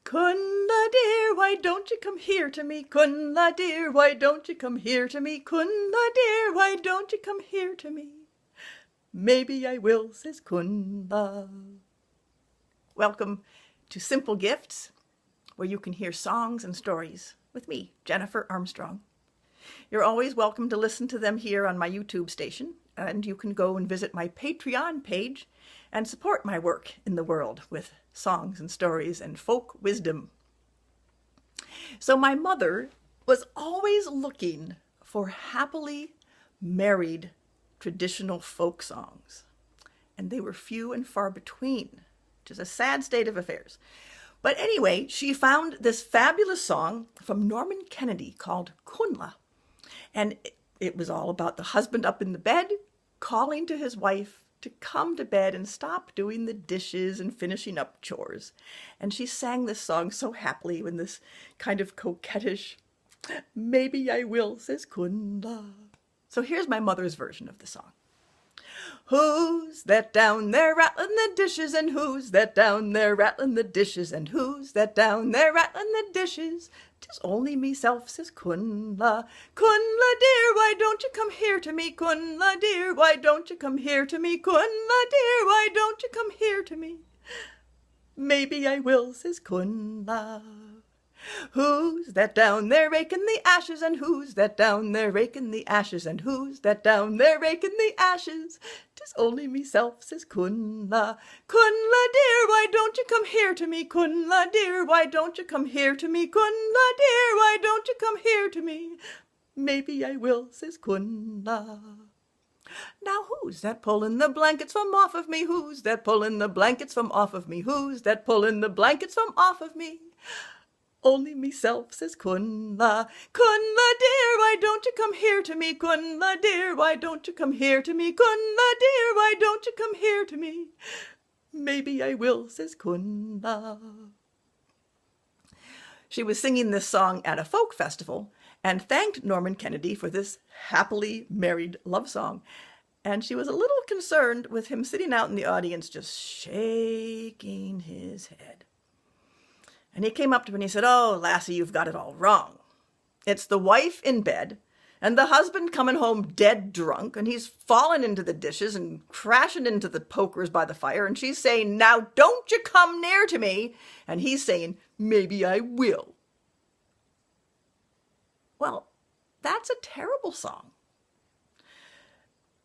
Cunla dear, why don't you come here to me? Cunla dear, why don't you come here to me? Cunla dear, why don't you come here to me? Maybe I will, says Cunla. Welcome to Simple Gifts, where you can hear songs and stories with me, Jennifer Armstrong. You're always welcome to listen to them here on my YouTube station, and you can go and visit my Patreon page and support my work in the world with songs and stories and folk wisdom. So my mother was always looking for happily married traditional folk songs, and they were few and far between, which is a sad state of affairs. But anyway, she found this fabulous song from Norman Kennedy called Cunla, and it was all about the husband up in the bed calling to his wife to come to bed and stop doing the dishes and finishing up chores. And she sang this song so happily in this kind of coquettish, maybe I will, says Cunla. So here's my mother's version of the song. Who's that down there rattling the dishes, and who's that down there rattling the dishes, and who's that down there rattling the dishes? 'Tis only meself, says Cunla. Cunla dear, why don't you come here to me? Cunla dear, why don't you come here to me? Cunla dear, why don't you come here to me? Maybe I will, says Cunla. Who's that down there raking the ashes, and who's that down there raking the ashes, and who's that down there raking the ashes? 'Tis only meself, says Cunla. Cunla dear, why don't you come here to me? Cunla dear, why don't you come here to me? Cunla dear, why don't you come here to me? Maybe I will, says Cunla. Now who's that pulling the blankets from off of me? Who's that pulling the blankets from off of me? Who's that pulling the blankets from off of me? Only meself, says Cunla. Cunla dear, why don't you come here to me? Cunla dear, why don't you come here to me? Cunla dear, why don't you come here to me? Maybe I will, says Cunla. She was singing this song at a folk festival and thanked Norman Kennedy for this happily married love song. And she was a little concerned with him sitting out in the audience just shaking his head. And he came up to her and he said, "Oh, lassie, you've got it all wrong. It's the wife in bed and the husband coming home dead drunk, and he's fallen into the dishes and crashing into the pokers by the fire, and she's saying, 'Now don't you come near to me,' and he's saying, 'Maybe I will.'" Well, that's a terrible song.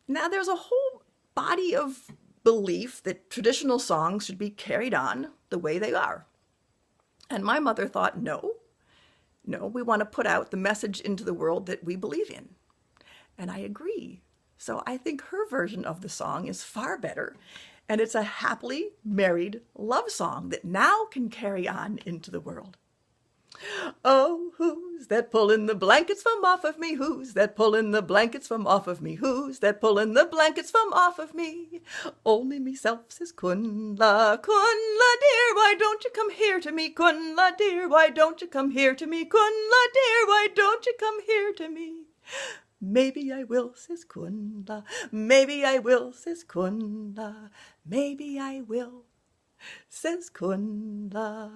Now, there's a whole body of belief that traditional songs should be carried on the way they are. And my mother thought, no, we want to put out the message into the world that we believe in. And I agree. So I think her version of the song is far better. And it's a happily married love song that now can carry on into the world. Oh, who's that pulling the blankets from off of me? Who's that pulling the blankets from off of me? Who's that pulling the blankets from off of me? Only meself, says Cunla. Cunla dear, why don't you come here to me? Cunla dear, why don't you come here to me? Cunla dear, why don't you come here to me? Maybe I will, says Cunla. Maybe I will, says Cunla. Maybe I will, says Cunla.